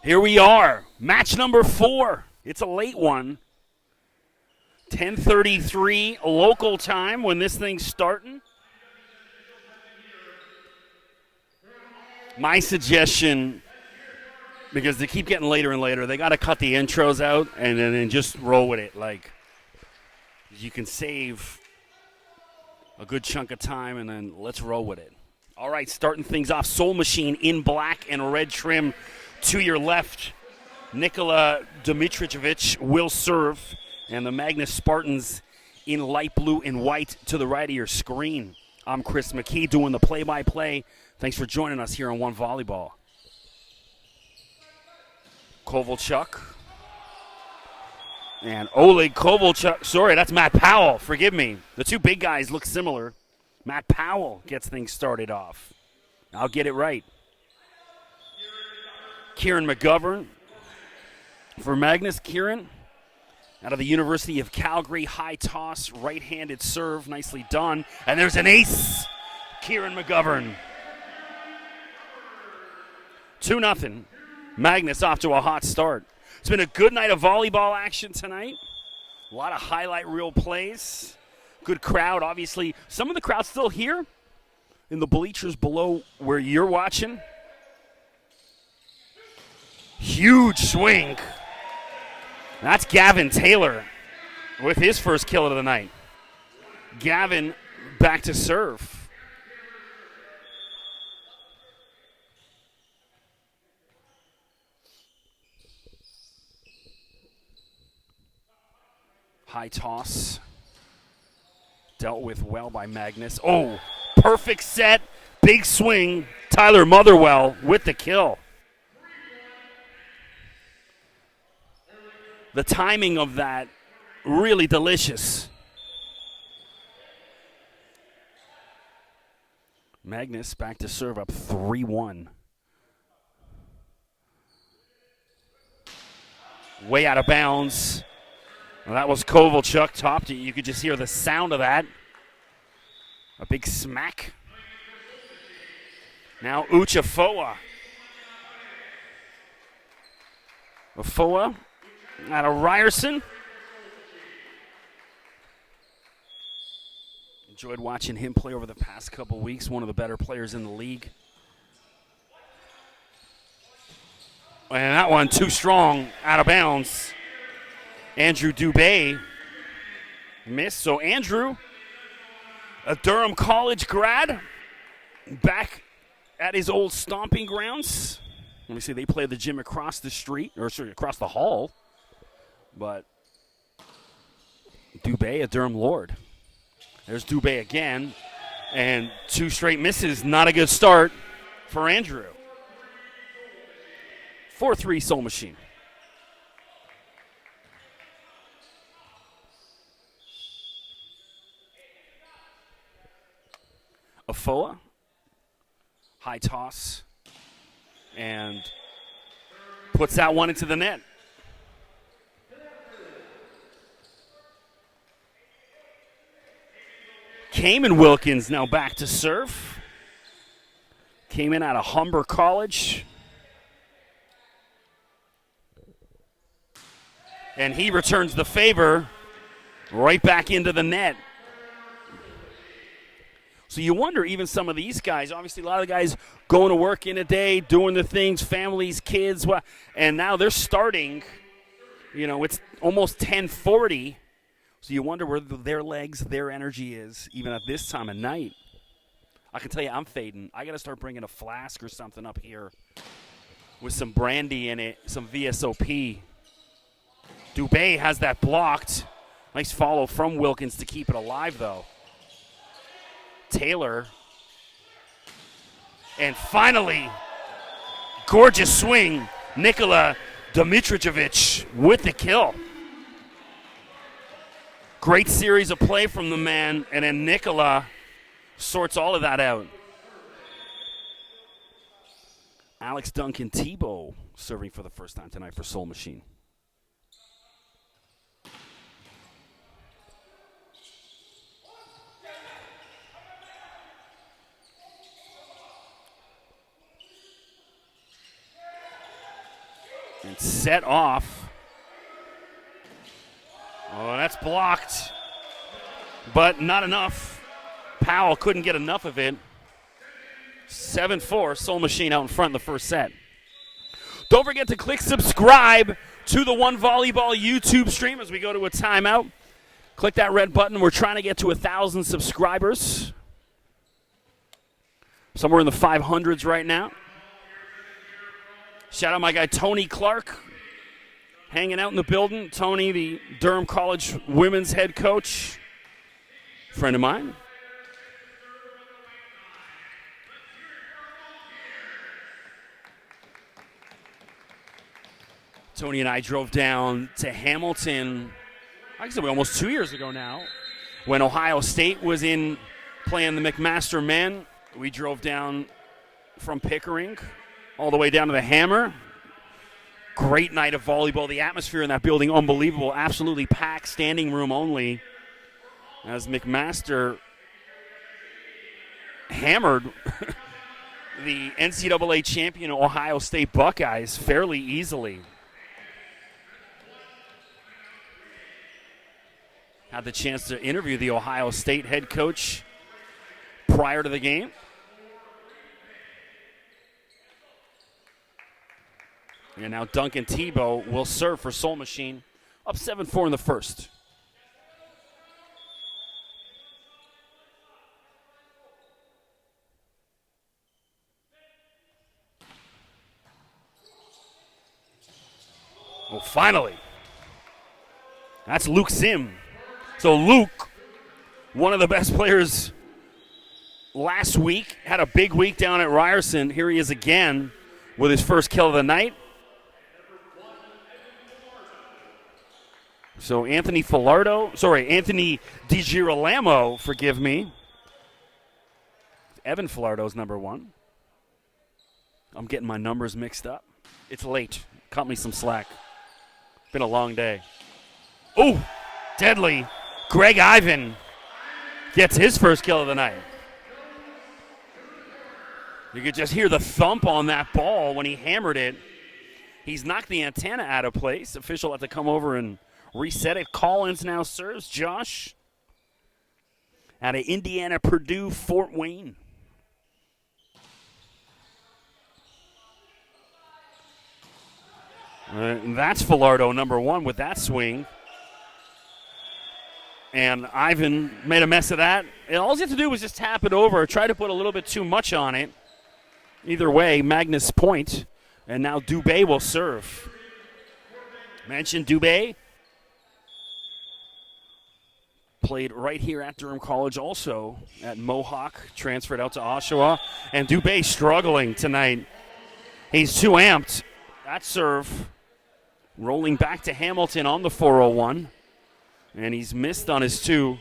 Here we are, match number 4. It's a late one. 10:33 local time when this thing's starting. My suggestion, because they keep getting later and later, they got to cut the intros out and then just roll with it. Like, you can save a good chunk of time and then let's roll with it. All right, starting things off, Soul Machine in black and red trim. To your left, Nikola Dimitrijevic will serve, and the Magnes Spartans in light blue and white to the right of your screen. I'm Chris McKee doing the play-by-play. Thanks for joining us here on One Volleyball. Kovalchuk. And Oleg Kovalchuk. Sorry, that's Matt Powell. Forgive me. The two big guys look similar. Matt Powell gets things started off. I'll get it right. Kieran McGovern for Magnes. Kieran out of the University of Calgary. High toss, right-handed serve. Nicely done. And there's an ace. Kieran McGovern. 2-0. Magnes off to a hot start. It's been a good night of volleyball action tonight. A lot of highlight reel plays. Good crowd, obviously. Some of the crowd's still here in the bleachers below where you're watching. Huge swing. That's Gavin Taylor with his first kill of the night. Gavin back to serve. High toss. Dealt with well by Magnes. Oh, perfect set. Big swing. Tyler Motherwell with the kill. The timing of that, really delicious. Magnes back to serve up 3-1. Way out of bounds. Well, that was Kovalchuk, topped it. You could just hear the sound of that. A big smack. Now Uchafoa. Afoa out of Ryerson. Enjoyed watching him play over the past couple weeks. One of the better players in the league. And that one too strong, out of bounds. Andrew Dubé missed. So Andrew, a Durham College grad, back at his old stomping grounds. Let me see, they play the gym across the street, or sorry, across the hall. But Dubé, a Durham Lord. There's Dubé again. And 2 straight misses. Not a good start for Andrew. 4-3 Soul Machine. Afoa. High toss. And puts that one into the net. Cayman Wilkins now back to serve. Came in out of Humber College. And he returns the favor right back into the net. So you wonder, even some of these guys, obviously a lot of the guys going to work in a day, doing the things, families, kids, and now they're starting, it's almost 10:40. So you wonder where their legs, their energy is, even at this time of night. I can tell you I'm fading. I got to start bringing a flask or something up here with some brandy in it, some VSOP. Dubé has that blocked. Nice follow from Wilkins to keep it alive, though. Taylor. And finally, gorgeous swing. Nikola Dimitrijevic with the kill. Great series of play from the man, and then Nikola sorts all of that out. Alex Duncan Tebow serving for the first time tonight for Soul Machine. Set off. Oh, that's blocked. But not enough. Powell couldn't get enough of it. 7-4, Soul Machine out in front in the first set. Don't forget to click subscribe to the One Volleyball YouTube stream as we go to a timeout. Click that red button. We're trying to get to 1,000 subscribers. Somewhere in the 500s right now. Shout out my guy Tony Clark, hanging out in the building. Tony, the Durham College women's head coach, friend of mine. Tony and I drove down to Hamilton, I guess it was almost 2 years ago now, when Ohio State was in playing the McMaster men. We drove down from Pickering all the way down to the Hammer. Great night of volleyball. The atmosphere in that building, unbelievable. Absolutely packed, standing room only. As McMaster hammered the NCAA champion Ohio State Buckeyes fairly easily. Had the chance to interview the Ohio State head coach prior to the game. And now Duncan Tebow will serve for Soul Machine, up 7-4 in the first. Well, finally. That's Luke Sim. So Luke, one of the best players last week, had a big week down at Ryerson. Here he is again with his first kill of the night. So Anthony DiGirolamo, forgive me. Evan Falardo's number one. I'm getting my numbers mixed up. It's late. Cut me some slack. Been a long day. Oh, deadly. Greg Ivan gets his first kill of the night. You could just hear the thump on that ball when he hammered it. He's knocked the antenna out of place. Official had to come over and reset it. Collins now serves. Josh out of Indiana, Purdue, Fort Wayne. And that's Falardo, number one, with that swing. And Ivan made a mess of that. And all he had to do was just tap it over, try to put a little bit too much on it. Either way, Magnes point. And now Dubé will serve. Mentioned Dubé. Played right here at Durham College, also at Mohawk, transferred out to Oshawa. And Dubé struggling tonight. He's too amped. That serve rolling back to Hamilton on the 401. And he's missed on his two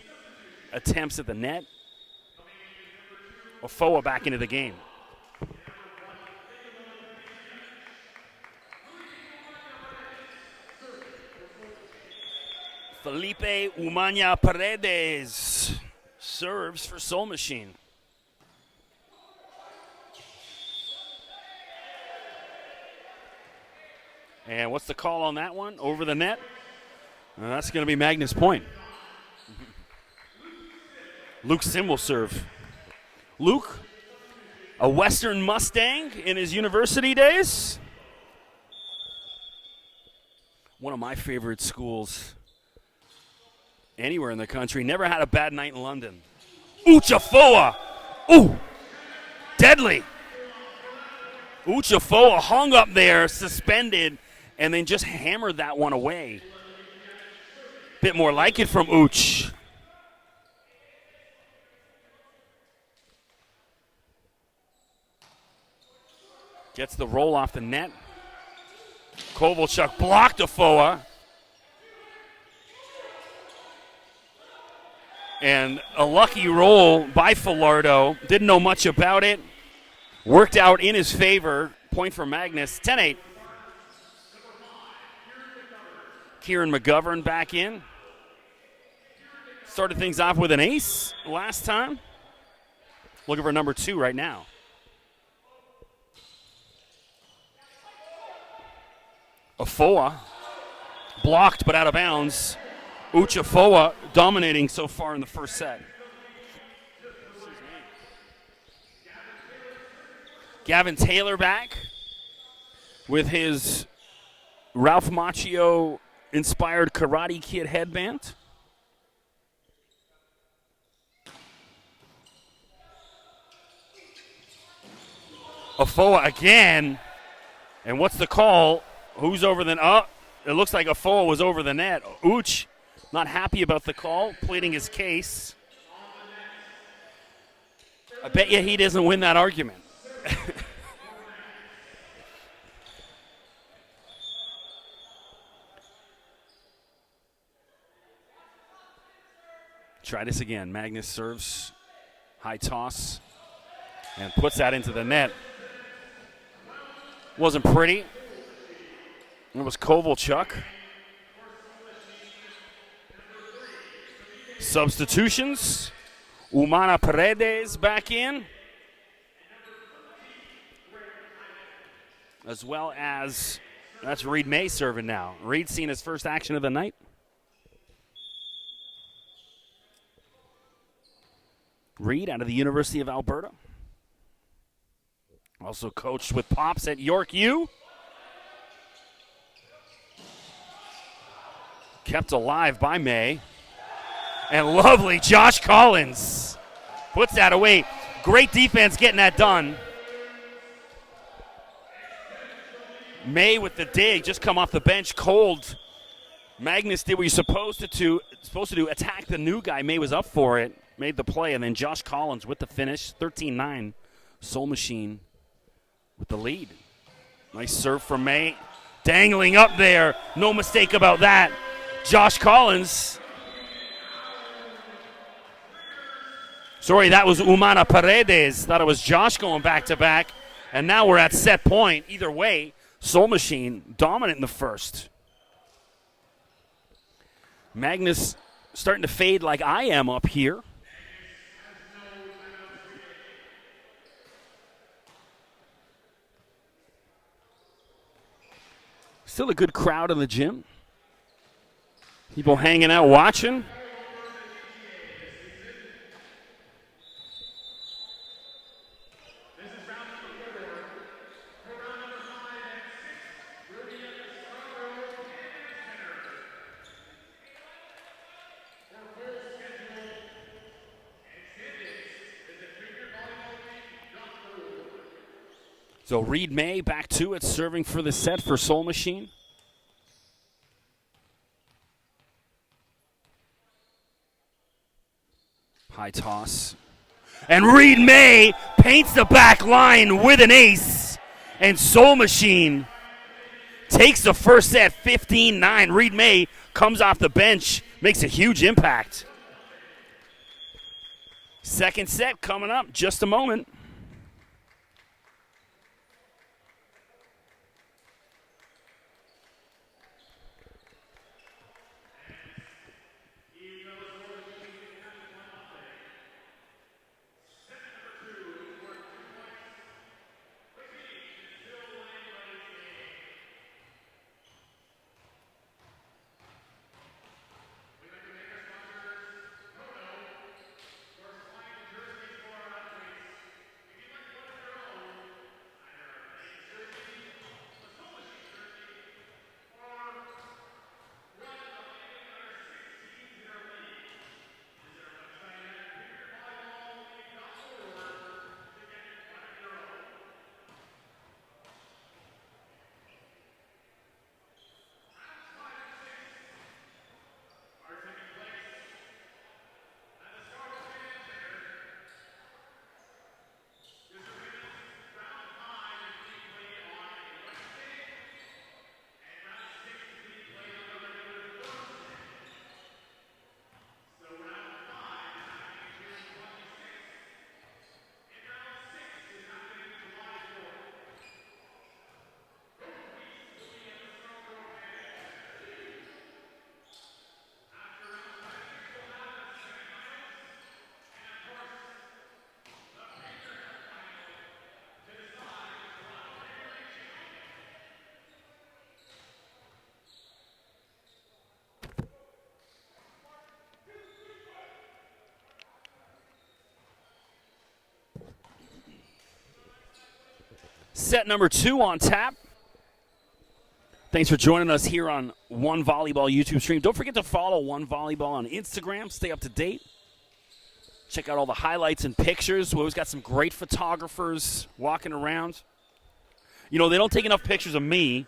attempts at the net. Ofoa back into the game. Felipe Umanya Paredes serves for Soul Machine. And what's the call on that one? Over the net? That's going to be Magnes point. Luke Sim will serve. Luke, a Western Mustang in his university days. One of my favorite schools anywhere in the country. Never had a bad night in London. Uchafoa. Ooh, deadly. Uchafoa hung up there, suspended, and then just hammered that one away. Bit more like it from Uch. Gets the roll off the net. Kovalchuk blocked Ofoa. And a lucky roll by Falardo. Didn't know much about it. Worked out in his favor. Point for Magnes. 10-8. Kieran McGovern back in. Started things off with an ace last time. Looking for number 2 right now. Afoa blocked but out of bounds. Uchafoa dominating so far in the first set. Gavin Taylor back with his Ralph Macchio inspired Karate Kid headband. Afoa again. And what's the call? Who's over the net? It looks like Afoa was over the net. Uch not happy about the call, pleading his case. I bet you he doesn't win that argument. Try this again. Magnes serves, high toss, and puts that into the net. Wasn't pretty. It was Kovalchuk. Substitutions. Umana Paredes back in. As well as, that's Reed May serving now. Reed seen his first action of the night. Reed out of the University of Alberta. Also coached with Pops at York U. Kept alive by May. And lovely Josh Collins puts that away. Great defense getting that done. May with the dig, just come off the bench cold. Magnes did what you're supposed to do, attack the new guy. May was up for it, made the play, and then Josh Collins with the finish, 13-9. Soul Machine with the lead. Nice serve from May. Dangling up there, no mistake about that. Josh Collins. Sorry, that was Umana Paredes. Thought it was Josh going back-to-back. And now we're at set point. Either way, Soul Machine dominant in the first. Magnes starting to fade like I am up here. Still a good crowd in the gym. People hanging out watching. So Reed May back to it, serving for the set for Soul Machine. High toss. And Reed May paints the back line with an ace. And Soul Machine takes the first set 15-9. Reed May comes off the bench, makes a huge impact. Second set coming up, just a moment. Set number 2 on tap. Thanks for joining us here on One Volleyball YouTube stream. Don't forget to follow One Volleyball on Instagram. Stay up to date. Check out all the highlights and pictures. We always got some great photographers walking around. You know, they don't take enough pictures of me.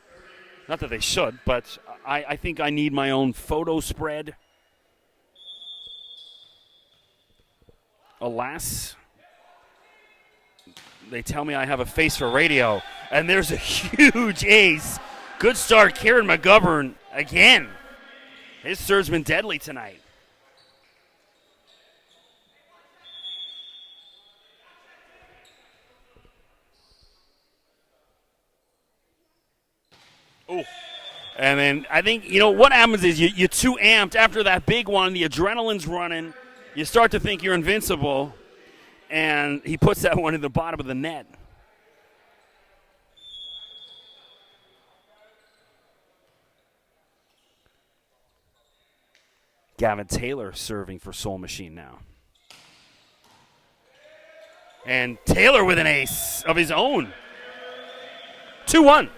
Not that they should, but I think I need my own photo spread. Alas, they tell me I have a face for radio. And there's a huge ace. Good start, Kieran McGovern again. His serve's been deadly tonight. Oh, and then I think, you know, what happens is you're too amped after that big one. The adrenaline's running. You start to think you're invincible. And he puts that one in the bottom of the net. Gavin Taylor serving for Soul Machine now. And Taylor with an ace of his own. 2-1.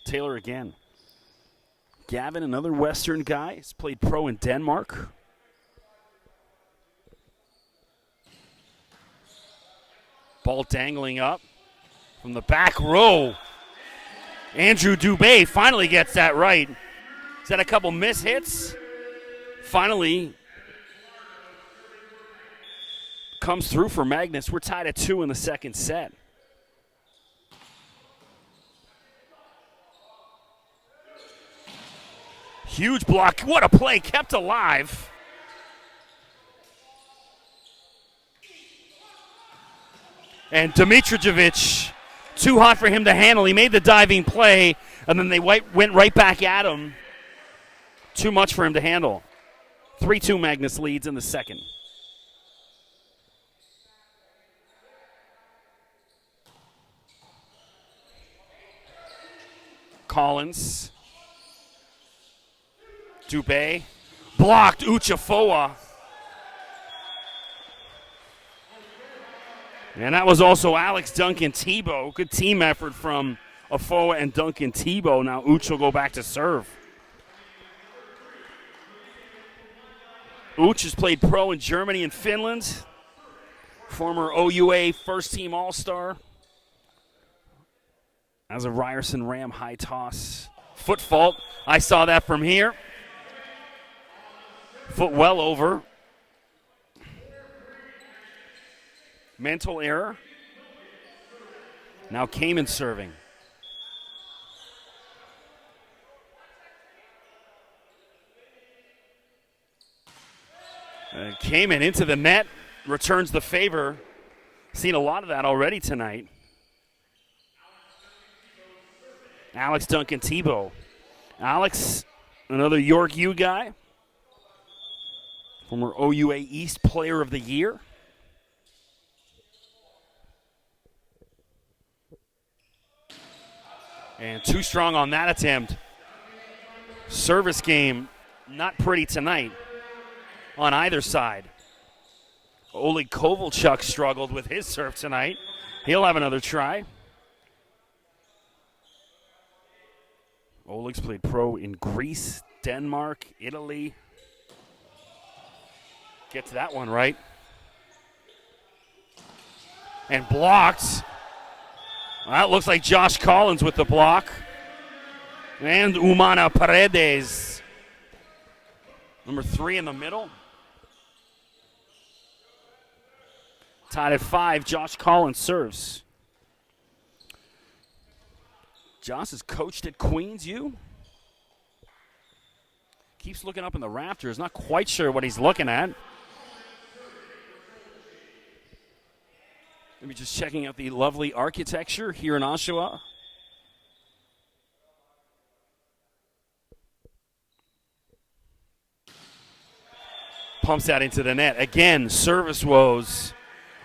Taylor again. Gavin, another Western guy. He's played pro in Denmark. Ball dangling up from the back row. Andrew Dubé finally gets that right. He's had a couple miss hits. Finally comes through for Magnes. We're tied at 2 in the second set. Huge block. What a play. Kept alive. And Dimitrijevic, too hot for him to handle. He made the diving play, and then they went right back at him. Too much for him to handle. 3-2 Magnes leads in the second. Collins. Dubé. Blocked Uchafoa. And that was also Alex Duncan Tebow. Good team effort from Afoa and Duncan Tebow. Now Uch will go back to serve. Uch has played pro in Germany and Finland. Former OUA first-team All-Star. As a Ryerson Ram high toss. Foot fault. I saw that from here. Foot well over. Mental error. Now Kamen serving. Kamen into the net. Returns the favor. Seen a lot of that already tonight. Alex Duncan Tebow. Alex, another York U guy. Former OUA East Player of the Year. And too strong on that attempt. Service game, not pretty tonight on either side. Oleg Kovalchuk struggled with his serve tonight. He'll have another try. Oleg's played pro in Greece, Denmark, Italy. Gets that one right. And blocked. Well, that looks like Josh Collins with the block. And Umana Paredes. Number 3 in the middle. Tied at 5, Josh Collins serves. Josh has coached at Queens U. Keeps looking up in the rafters. Not quite sure what he's looking at. Maybe just checking out the lovely architecture here in Oshawa. Pumps that into the net. Again, service woes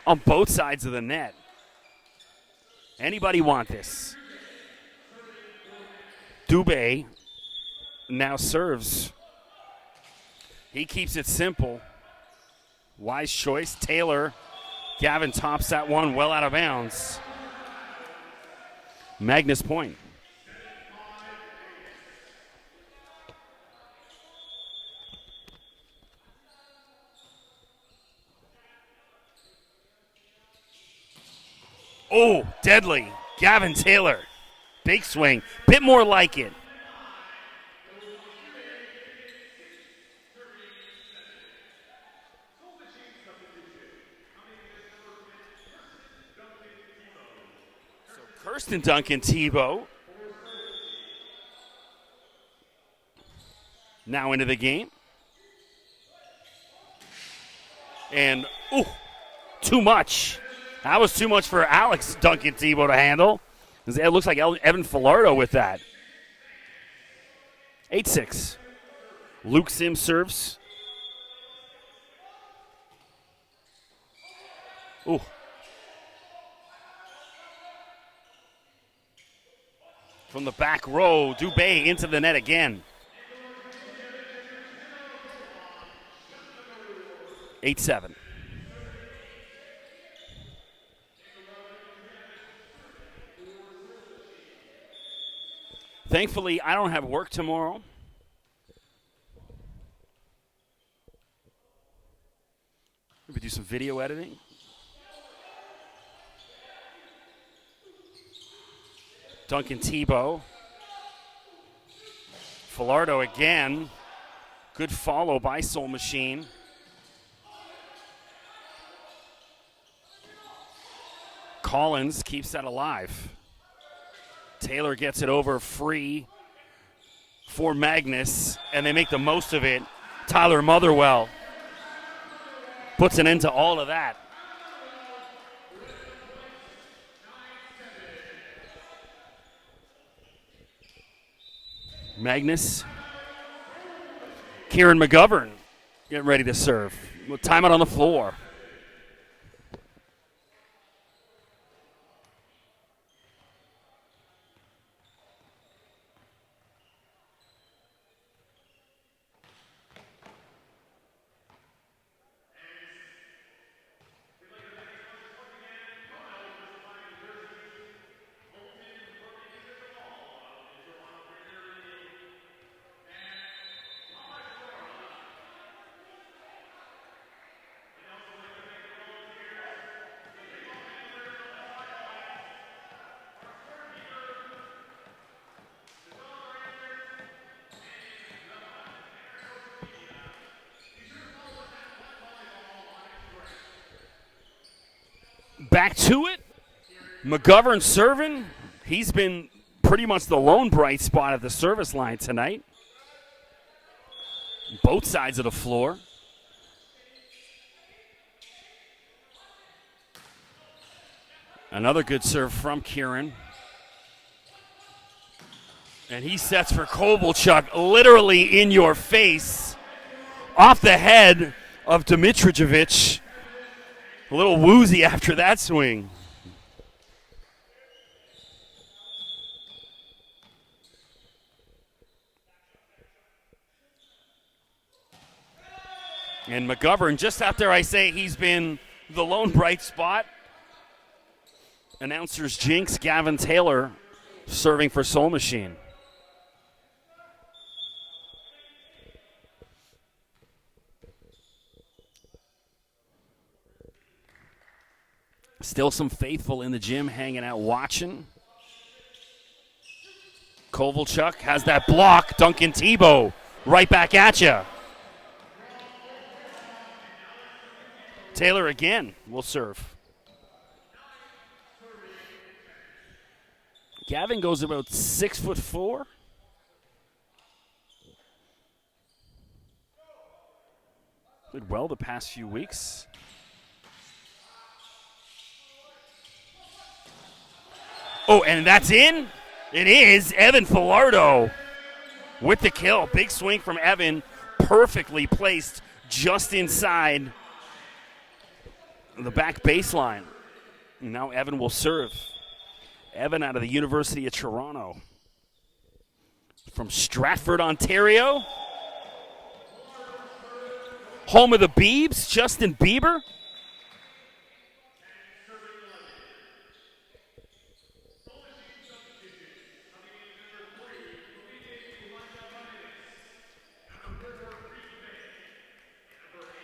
on both sides of the net. Anybody want this? Dubé now serves. He keeps it simple. Wise choice. Taylor. Gavin tops that one well out of bounds. Magnes point. Oh, deadly. Gavin Taylor. Big swing. Bit more like it. So Kirsten Duncan Tebow now into the game. And, ooh, too much. That was too much for Alex Duncan Tebow to handle. It looks like Evan Filardo with that. 8-6. Luke Sims serves. Ooh. From the back row, Dubé into the net again. 8-7. Thankfully, I don't have work tomorrow. Maybe do some video editing. Duncan Tebow. Filardo again. Good follow by Soul Machine. Collins keeps that alive. Taylor gets it over free for Magnes, and they make the most of it. Tyler Motherwell puts an end to all of that. Magnes. Kieran McGovern getting ready to serve. Timeout on the floor. Back to it. McGovern serving. He's been pretty much the lone bright spot at the service line tonight. Both sides of the floor. Another good serve from Kieran. And he sets for Kovalchuk, literally in your face. Off the head of Dimitrijevic. A little woozy after that swing. And McGovern, just after I say he's been the lone bright spot, announcers jinx Gavin Taylor serving for Soul Machine. Still some faithful in the gym hanging out watching. Kovalchuk has that block. Duncan Tebow right back at you. Taylor again will serve. Gavin goes about 6'4". Did well the past few weeks. Oh, and that's in? It is. Evan Filardo with the kill. Big swing from Evan. Perfectly placed just inside the back baseline. And now Evan will serve. Evan out of the University of Toronto. from Stratford, Ontario. Home of the Biebs, Justin Bieber.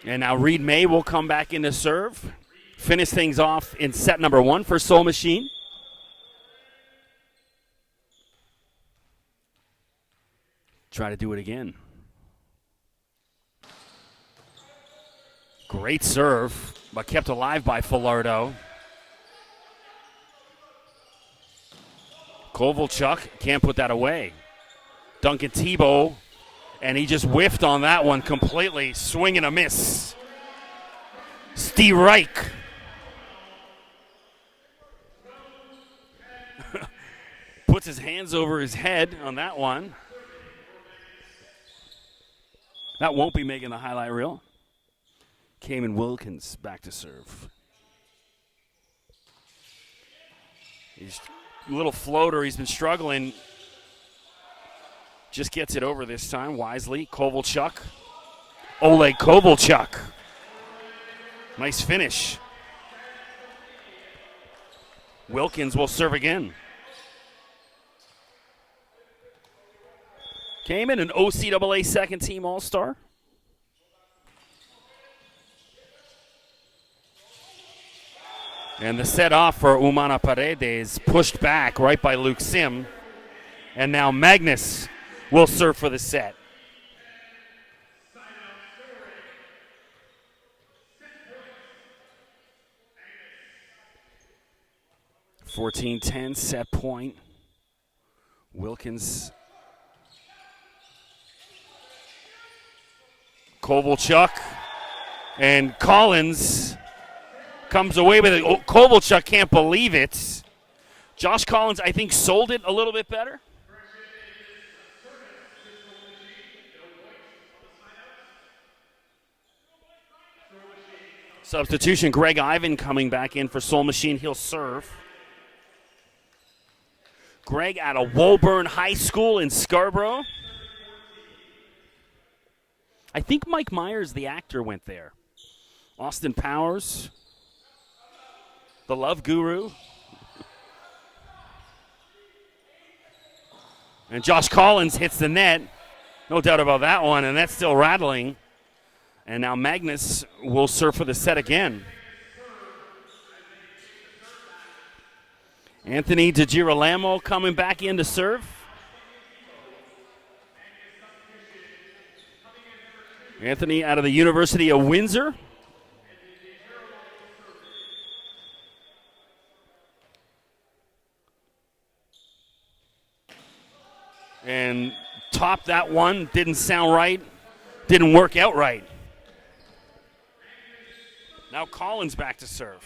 And now Reed May will come back in to serve. Finish things off in set number 1 for Soul Machine. Try to do it again. Great serve, but kept alive by Falardo. Kovalchuk can't put that away. Duncan Tebow, and he just whiffed on that one completely. Swing and a miss. Steve Reich. Puts his hands over his head on that one. That won't be making the highlight reel. Cayman Wilkins back to serve. He's a little floater. He's been struggling. Just gets it over this time wisely. Kovalchuk. Oleg Kovalchuk. Nice finish. Wilkins will serve again. Cayman, an OCAA second team All-Star. And the set off for Umana Paredes, pushed back right by Luke Sim. And now Magnes will serve for the set. (14-10) set point. Wilkins. Kovalchuk. And Collins comes away with it. Oh, Kovalchuk can't believe it. Josh Collins, I think, sold it a little bit better. Substitution, Greg Ivan coming back in for Soul Machine. He'll serve. Greg out of Woburn High School in Scarborough. I think Mike Myers, the actor, went there. Austin Powers, the Love Guru. And Josh Collins hits the net. No doubt about that one, and that's still rattling. And now Magnes will serve for the set again. Anthony DiGirolamo coming back in to serve. Anthony out of the University of Windsor. And topped that one. Didn't sound right. Didn't work out right. Now Collins back to serve.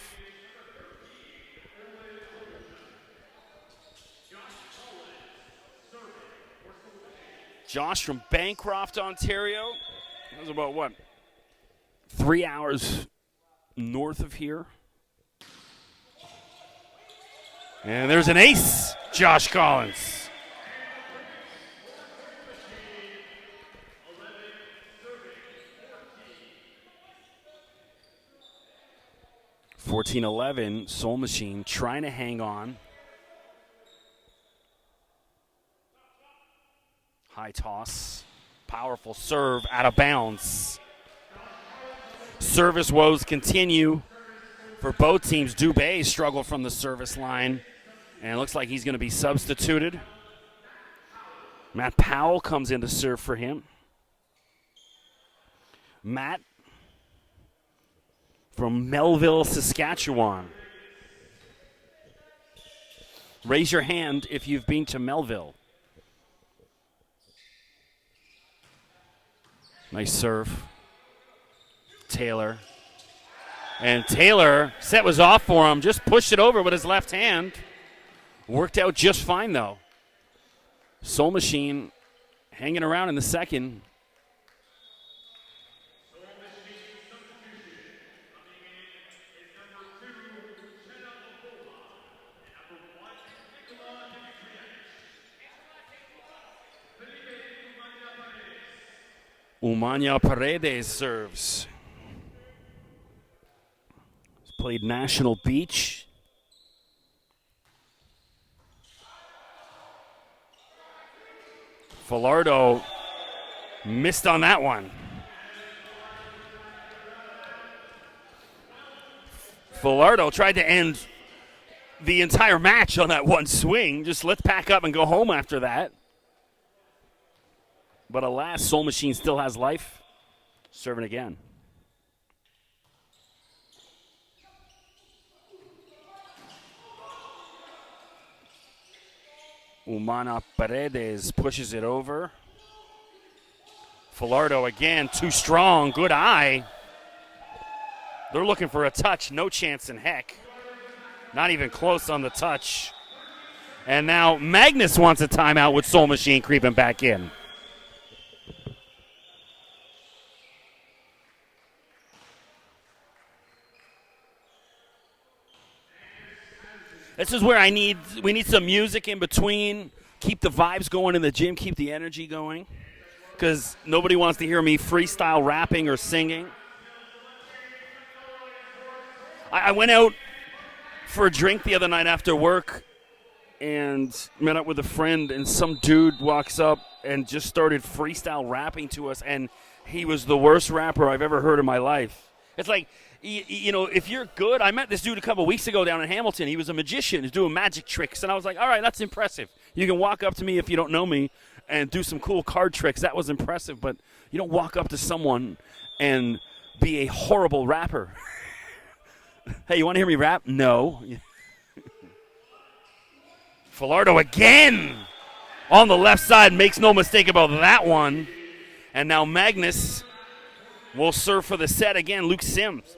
Josh from Bancroft, Ontario. That was about, what, 3 hours north of here. And there's an ace, Josh Collins. (14-11), Soul Machine trying to hang on. High toss. Powerful serve out of bounds. Service woes continue for both teams. Dubé struggled from the service line, and it looks like he's going to be substituted. Matt Powell comes in to serve for him. Matt from Melville, Saskatchewan. Raise your hand if you've been to Melville. Nice serve. Taylor. And Taylor, set was off for him, just pushed it over with his left hand. Worked out just fine, though. Soul Machine hanging around in the second. Umania Paredes serves. He's played National Beach. Falardo missed on that one. Falardo tried to end the entire match on that one swing. Just let's pack up and go home after that. But alas, Soul Machine still has life. Serving again. Umana Paredes pushes it over. Falardo again, too strong. Good eye. They're looking for a touch. No chance in heck. Not even close on the touch. And now Magnes wants a timeout with Soul Machine creeping back in. This is where we need some music in between. Keep the vibes going in the gym. Keep the energy going. Because nobody wants to hear me freestyle rapping or singing. I went out for a drink the other night after work and met up with a friend, and some dude walks up and just started freestyle rapping to us, and he was the worst rapper I've ever heard in my life. It's like, you know, if you're good, I met this dude a couple weeks ago down in Hamilton. He was a magician. He was doing magic tricks, and I was like, all right, that's impressive. You can walk up to me if you don't know me and do some cool card tricks. That was impressive, but you don't walk up to someone and be a horrible rapper. Hey, you want to hear me rap? No. Falardo again on the left side. Makes no mistake about that one. And now Magnes will serve for the set again. Luke Sims.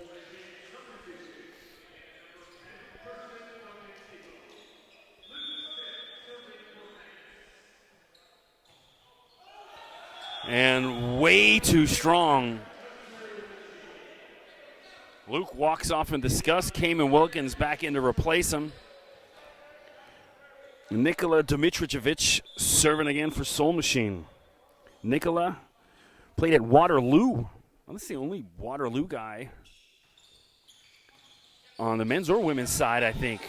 And way too strong. Luke walks off in disgust. Cayman Wilkins back in to replace him. Nikola Dimitrijevic serving again for Soul Machine. Nikola played at Waterloo. Well, that's the only Waterloo guy on the men's or women's side, I think.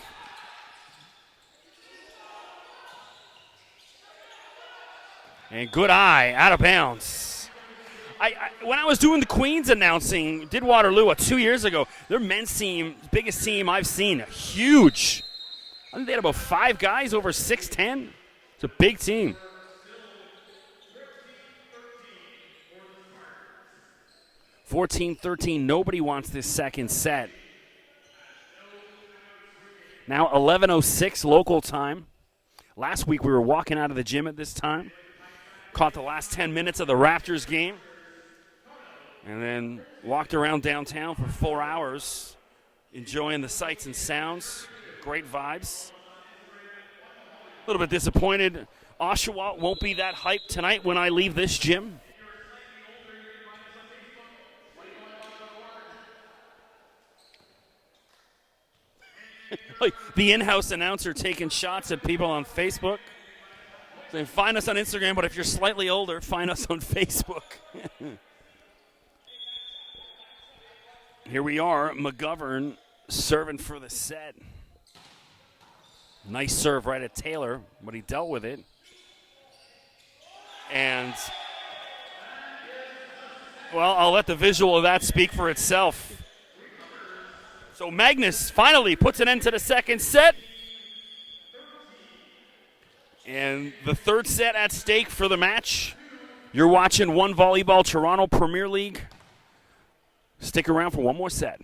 And good eye, out of bounds. When I was doing the Queens announcing, did Waterloo 2 years ago, their men's team, biggest team I've seen, huge. I think they had about 5 guys over 6'10". It's a big team. (14-13). Nobody wants this second set. Now 11:06 local time. Last week we were walking out of the gym at this time. Caught the last 10 minutes of the Raptors game. And then walked around downtown for 4 hours, enjoying the sights and sounds. Great vibes. A little bit disappointed. Oshawa won't be that hyped tonight when I leave this gym. Like the in-house announcer taking shots at people on Facebook. So find us on Instagram, but if you're slightly older, find us on Facebook. Here we are, McGovern serving for the set. Nice serve right at Taylor, but he dealt with it. And, well, I'll let the visual of that speak for itself. So Magnes finally puts an end to the second set. And the third set at stake for the match. You're watching One Volleyball Toronto Premier League. Stick around for one more set.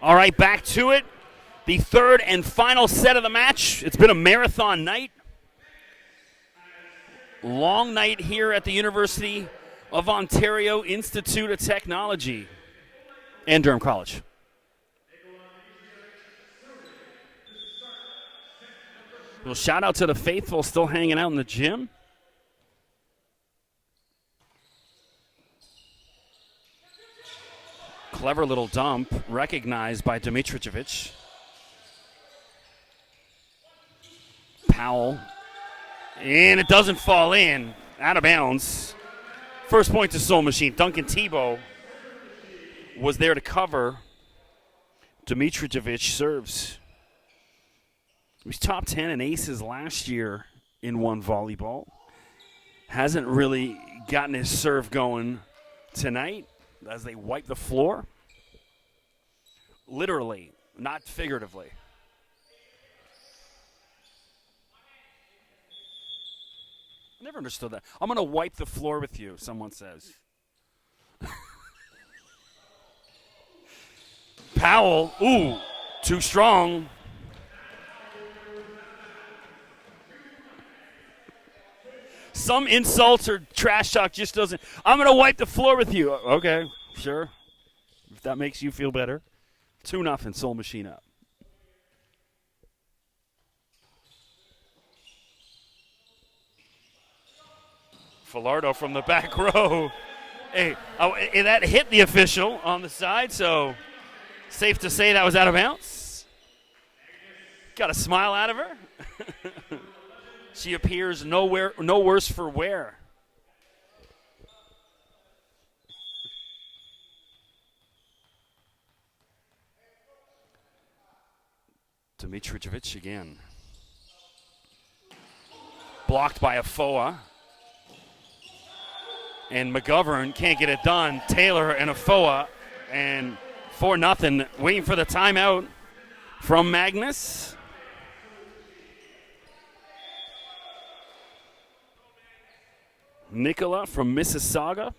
All right, back to it. The third and final set of the match. It's been a marathon night. Long night here at the University of Ontario Institute of Technology and Durham College. Well, shout out to the faithful still hanging out in the gym. Clever little dump, recognized by Dimitrijevic. Powell. And it doesn't fall in. Out of bounds. First point to Soul Machine. Duncan Tebow was there to cover. Dimitrijevic serves. He was top 10 in aces last year in one volleyball. Hasn't really gotten his serve going tonight as they wipe the floor. Literally, not figuratively. I never understood that. I'm going to wipe the floor with you, someone says. Powell, ooh, too strong. Some insults or trash talk just doesn't. I'm going to wipe the floor with you. Okay, sure. If that makes you feel better. 2-0, Soul Machine up. Falardo from the back row. Hey, that hit the official on the side, so safe to say that was out of bounds. Got a smile out of her. She appears no worse for wear. Dimitrijevic again. Blocked by Afoa. And McGovern can't get it done. Taylor and Afoa. And 4-0. Waiting for the timeout from Magnes. Nicola from Mississauga.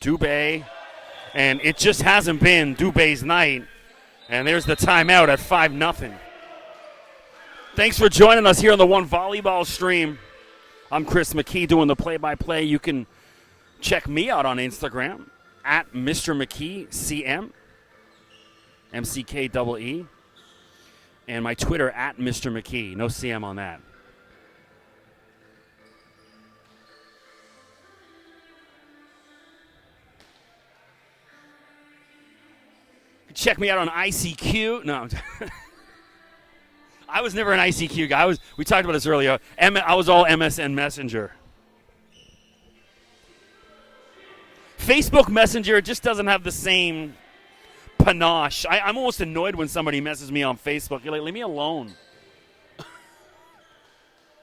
Dubé. And it just hasn't been Dubé's night. And there's the timeout at 5-0. Thanks for joining us here on the One Volleyball stream. I'm Chris McKee doing the play-by-play. You can check me out on Instagram at Mr. McKee, CM, MCKEE. And my Twitter at Mr. McKee. No CM on that. Check me out on ICQ. No. I was never an ICQ guy. We talked about this earlier. I was all MSN Messenger. Facebook Messenger just doesn't have the same panache. I'm almost annoyed when somebody messages me on Facebook. You're like, leave me alone.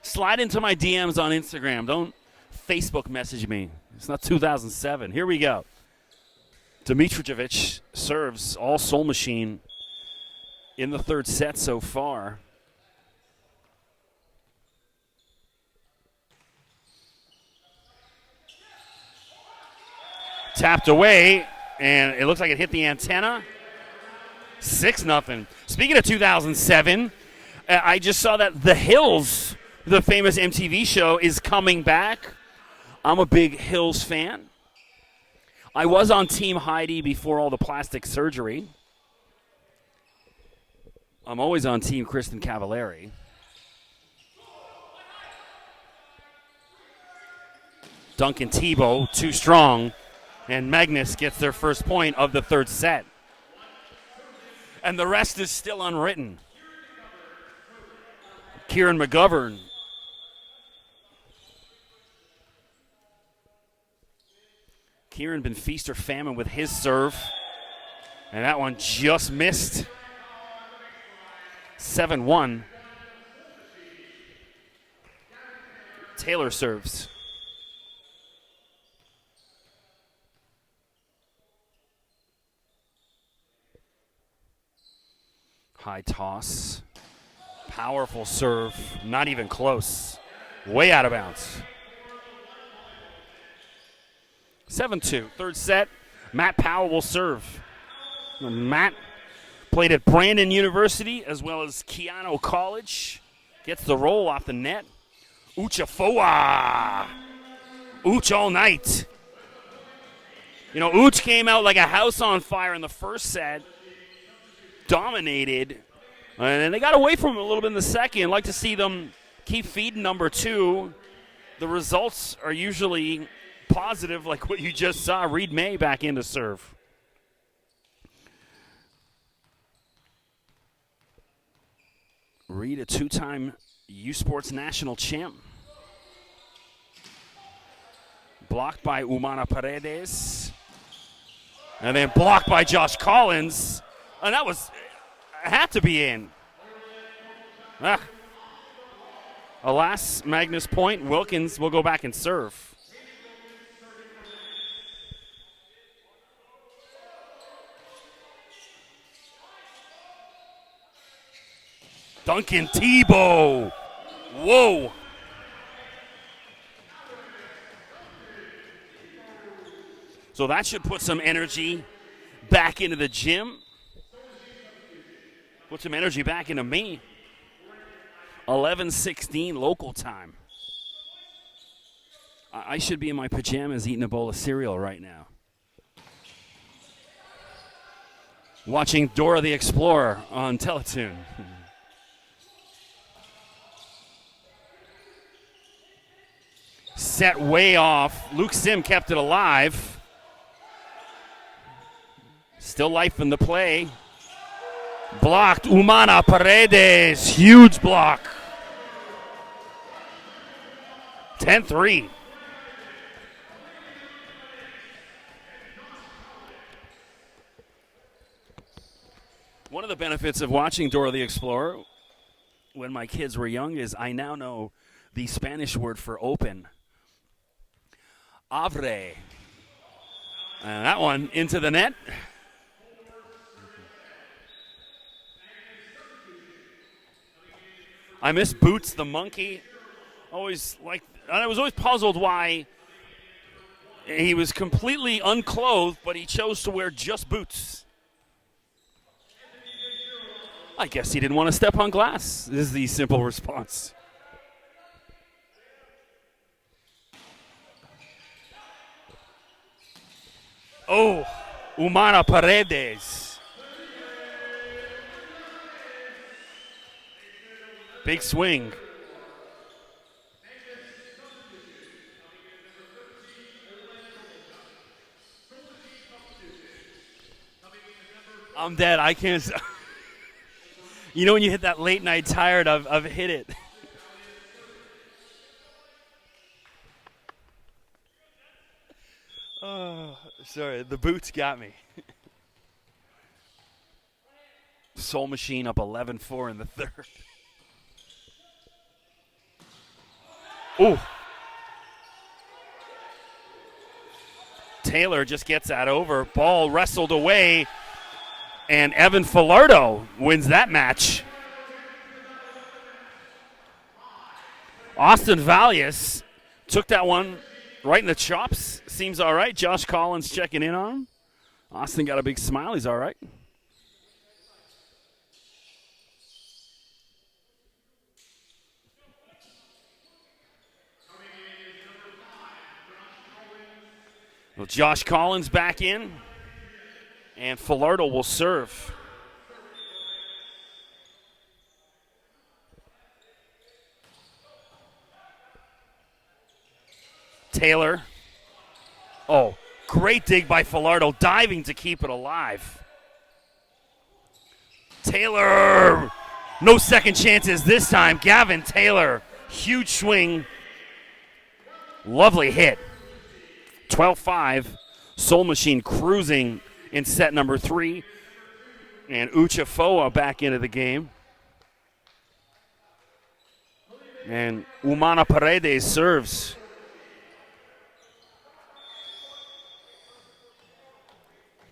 Slide into my DMs on Instagram. Don't Facebook message me. It's not 2007. Here we go. Dimitrijevic serves all Soul Machine in the third set so far. Tapped away, and it looks like it hit the antenna. 6-0. Speaking of 2007, I just saw that The Hills, the famous MTV show, is coming back. I'm a big Hills fan. I was on Team Heidi before all the plastic surgery. I'm always on Team Kristen Cavallari. Duncan Tebow, too strong. And Magnes gets their first point of the third set. And the rest is still unwritten. Kieran McGovern. Kieran been feast or famine with his serve. And that one just missed. 7-1. Taylor serves. High toss. Powerful serve. Not even close. Way out of bounds. 7-2. Third set, Matt Powell will serve. Matt played at Brandon University as well as Keano College. Gets the roll off the net. Uchafoa. Uch all night. You know, Uch came out like a house on fire in the first set. Dominated. And then they got away from him a little bit in the second. I'd like to see them keep feeding number 2. The results are usually positive, like what you just saw. Reed May back in to serve. Reed, a 2-time U Sports national champ. Blocked by Umana Paredes. And then blocked by Josh Collins. And that had to be in. Alas, Magnes point. Wilkins will go back and serve. Duncan Tebow. Whoa. So that should put some energy back into the gym. Put some energy back into me. 11:16 local time. I should be in my pajamas eating a bowl of cereal right now. Watching Dora the Explorer on Teletoon. Set way off. Luke Sim kept it alive. Still life in the play. Blocked. Umana Paredes. Huge block. 10-3. One of the benefits of watching Dora the Explorer when my kids were young is I now know the Spanish word for open. Abre. And that one into the net. I miss Boots the monkey. I was always puzzled why he was completely unclothed, but he chose to wear just boots. I guess he didn't want to step on glass, is the simple response. Oh, Umana Paredes. Big swing. I'm dead. I can't. You know when you hit that late night tired, I've hit it. Oh, sorry. The boots got me. Soul Machine up 11-4 in the third. Ooh. Taylor just gets that over. Ball wrestled away. And Evan Falardo wins that match. Austin Valius took that one right in the chops. Seems all right. Josh Collins checking in on him. Austin got a big smile. He's all right. Well, Josh Collins back in. And Falardo will serve. Taylor. Oh, great dig by Falardo, diving to keep it alive. Taylor. No second chances this time. Gavin Taylor. Huge swing. Lovely hit. 12-5. Soul Machine cruising in set number 3. And Uchafoa back into the game. And Umana Paredes serves.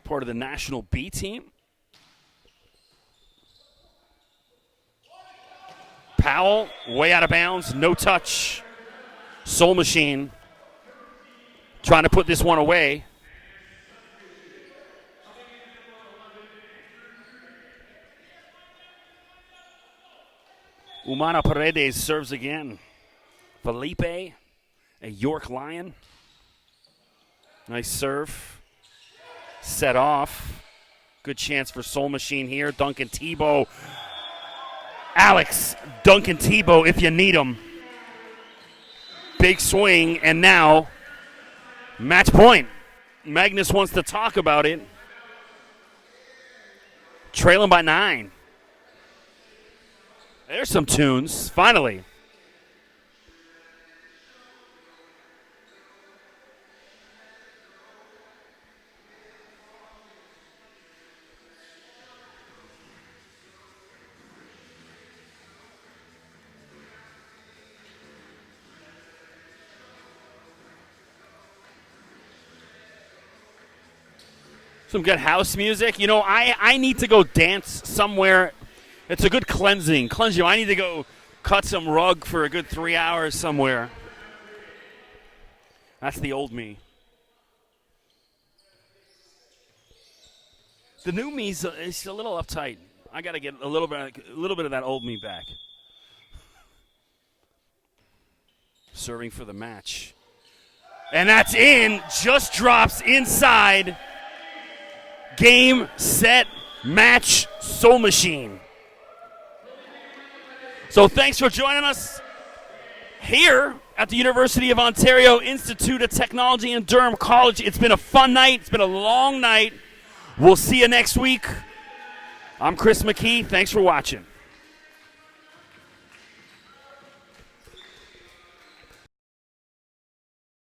Part of the national B team. Powell, way out of bounds, no touch. Soul Machine trying to put this one away. Umana Paredes serves again. Felipe, a York Lion. Nice serve. Set off. Good chance for Soul Machine here. Duncan Tebow. Alex, Duncan Tebow if you need him. Big swing, and now match point. Magnes wants to talk about it. Trailing by 9. There's some tunes, finally. Some good house music. You know, I need to go dance somewhere. It's a good cleansing. I need to go cut some rug for a good 3 hours somewhere. That's the old me. The new me's is a little uptight. I got to get a little bit of that old me back. Serving for the match. And that's in. Just drops inside. Game, set, match, Soul Machine. So thanks for joining us here at the University of Ontario Institute of Technology in Durham College. It's been a fun night. It's been a long night. We'll see you next week. I'm Chris McKee. Thanks for watching.